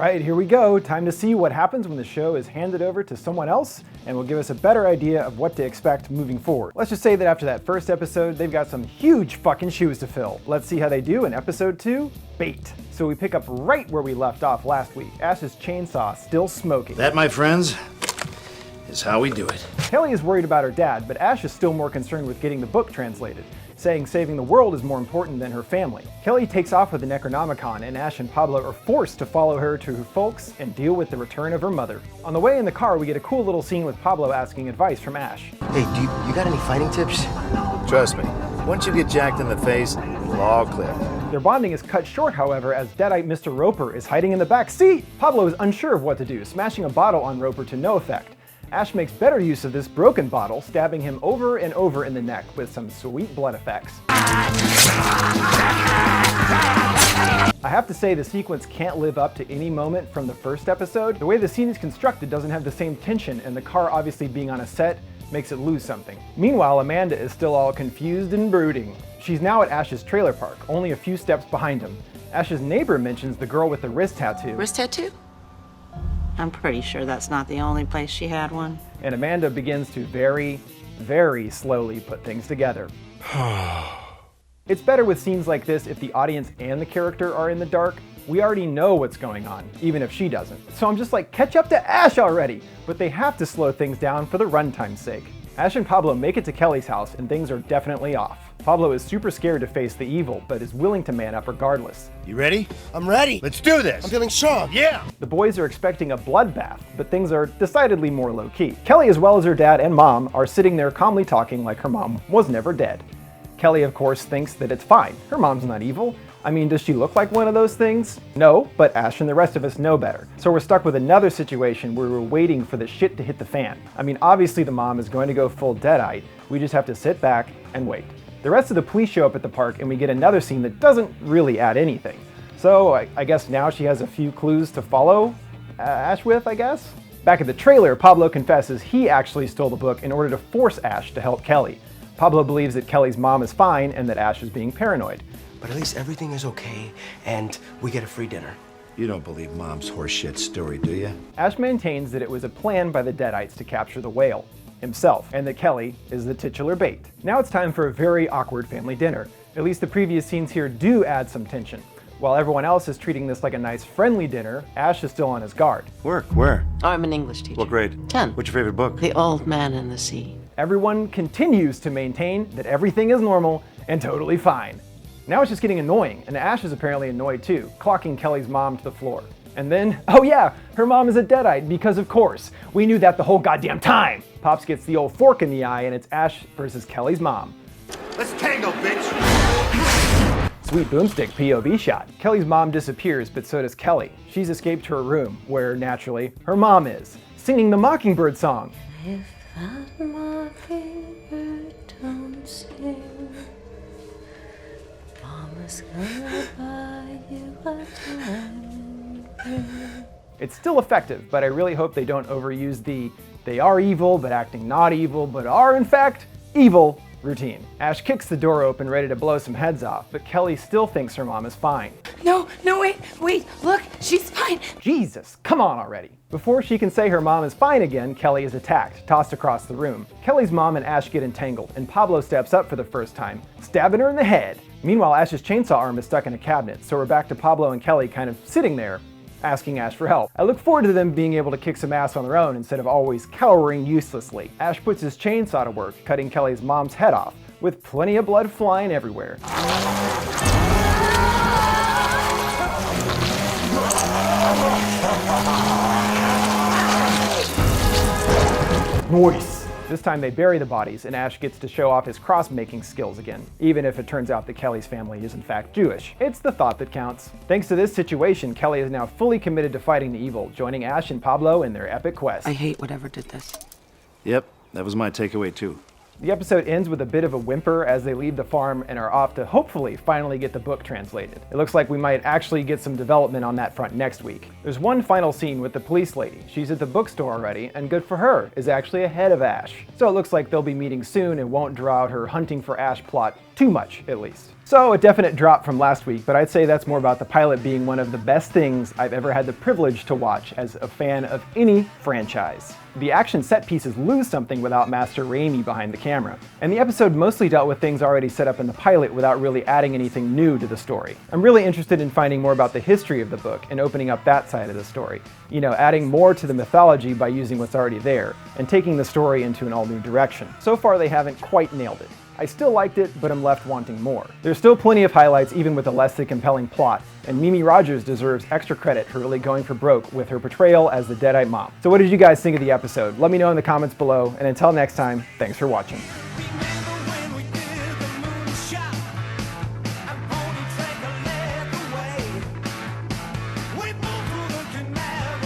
right, here we go. Time to see what happens when the show is handed over to someone else and will give us a better idea of what to expect moving forward. Let's just say that after that first episode, they've got some huge fucking shoes to fill. Let's see how they do in episode 2, Bait. So we pick up right where we left off last week. Ash's chainsaw still smoking. That, my friends, is how we do it. Kelly is worried about her dad, but Ash is still more concerned with getting the book translated, saying saving the world is more important than her family. Kelly takes off with the Necronomicon, and Ash and Pablo are forced to follow her to her folks and deal with the return of her mother. On the way in the car, we get a cool little scene with Pablo asking advice from Ash. Hey, you got any fighting tips? Trust me, once you get jacked in the face, it'll all click. Their bonding is cut short, however, as Deadite Mr. Roper is hiding in the back seat. Pablo is unsure of what to do, smashing a bottle on Roper to no effect. Ash makes better use of this broken bottle, stabbing him over and over in the neck with some sweet blood effects. I have to say the sequence can't live up to any moment from the first episode. The way the scene is constructed doesn't have the same tension, and the car obviously being on a set makes it lose something. Meanwhile, Amanda is still all confused and brooding. She's now at Ash's trailer park, only a few steps behind him. Ash's neighbor mentions the girl with the wrist tattoo. Wrist tattoo? I'm pretty sure that's not the only place she had one. And Amanda begins to very, very slowly put things together. It's better with scenes like this if the audience and the character are in the dark. We already know what's going on, even if she doesn't. So I'm just like, catch up to Ash already! But they have to slow things down for the runtime's sake. Ash and Pablo make it to Kelly's house, and things are definitely off. Pablo is super scared to face the evil, but is willing to man up regardless. You ready? I'm ready. Let's do this. I'm feeling strong. Yeah! The boys are expecting a bloodbath, but things are decidedly more low-key. Kelly, as well as her dad and mom, are sitting there calmly talking like her mom was never dead. Kelly, of course, thinks that it's fine. Her mom's not evil. I mean, does she look like one of those things? No, but Ash and the rest of us know better. So we're stuck with another situation where we're waiting for the shit to hit the fan. I mean, obviously the mom is going to go full Deadite. We just have to sit back and wait. The rest of the police show up at the park, and we get another scene that doesn't really add anything. So I guess now she has a few clues to follow Ash with, I guess? Back at the trailer, Pablo confesses he actually stole the book in order to force Ash to help Kelly. Pablo believes that Kelly's mom is fine and that Ash is being paranoid. But at least everything is okay, and we get a free dinner. You don't believe Mom's horseshit story, do you? Ash maintains that it was a plan by the Deadites to capture the whale himself, and that Kelly is the titular bait. Now it's time for a very awkward family dinner. At least the previous scenes here do add some tension. While everyone else is treating this like a nice friendly dinner, Ash is still on his guard. Work? Where? Oh, I'm an English teacher. What grade? 10. What's your favorite book? The Old Man and the Sea. Everyone continues to maintain that everything is normal and totally fine. Now it's just getting annoying, and Ash is apparently annoyed too, clocking Kelly's mom to the floor. And then, oh yeah, her mom is a Deadite, because of course. We knew that the whole goddamn time. Pops gets the old fork in the eye, and it's Ash versus Kelly's mom. Let's tango, bitch! Sweet boomstick POV shot. Kelly's mom disappears, but so does Kelly. She's escaped to her room, where, naturally, her mom is, singing the Mockingbird song. If that mockingbird don't sing, Mama's gonna buy you a diamond ring. It's still effective, but I really hope they don't overuse the they are evil but acting not evil but are in fact evil routine. Ash kicks the door open ready to blow some heads off, but Kelly still thinks her mom is fine. No, wait, look, she's fine. Jesus, come on already. Before she can say her mom is fine again, Kelly is attacked, tossed across the room. Kelly's mom and Ash get entangled, and Pablo steps up for the first time, stabbing her in the head. Meanwhile, Ash's chainsaw arm is stuck in a cabinet, so we're back to Pablo and Kelly kind of sitting there, asking Ash for help. I look forward to them being able to kick some ass on their own instead of always cowering uselessly. Ash puts his chainsaw to work, cutting Kelly's mom's head off, with plenty of blood flying everywhere. Nice! This time they bury the bodies, and Ash gets to show off his cross-making skills again, even if it turns out that Kelly's family is in fact Jewish. It's the thought that counts. Thanks to this situation, Kelly is now fully committed to fighting the evil, joining Ash and Pablo in their epic quest. I hate whatever did this. Yep, that was my takeaway too. The episode ends with a bit of a whimper as they leave the farm and are off to hopefully finally get the book translated. It looks like we might actually get some development on that front next week. There's one final scene with the police lady. She's at the bookstore already, and good for her, is actually ahead of Ash. So it looks like they'll be meeting soon and won't draw out her hunting for Ash plot Too much, at least. So a definite drop from last week, but I'd say that's more about the pilot being one of the best things I've ever had the privilege to watch as a fan of any franchise. The action set pieces lose something without Master Raimi behind the camera, and the episode mostly dealt with things already set up in the pilot without really adding anything new to the story. I'm really interested in finding more about the history of the book and opening up that side of the story. You know, adding more to the mythology by using what's already there, and taking the story into an all-new direction. So far they haven't quite nailed it. I still liked it, but I'm left wanting more. There's still plenty of highlights even with a less than compelling plot, and Mimi Rogers deserves extra credit for really going for broke with her portrayal as the Deadite mom. So what did you guys think of the episode? Let me know in the comments below, and until next time, thanks for watching.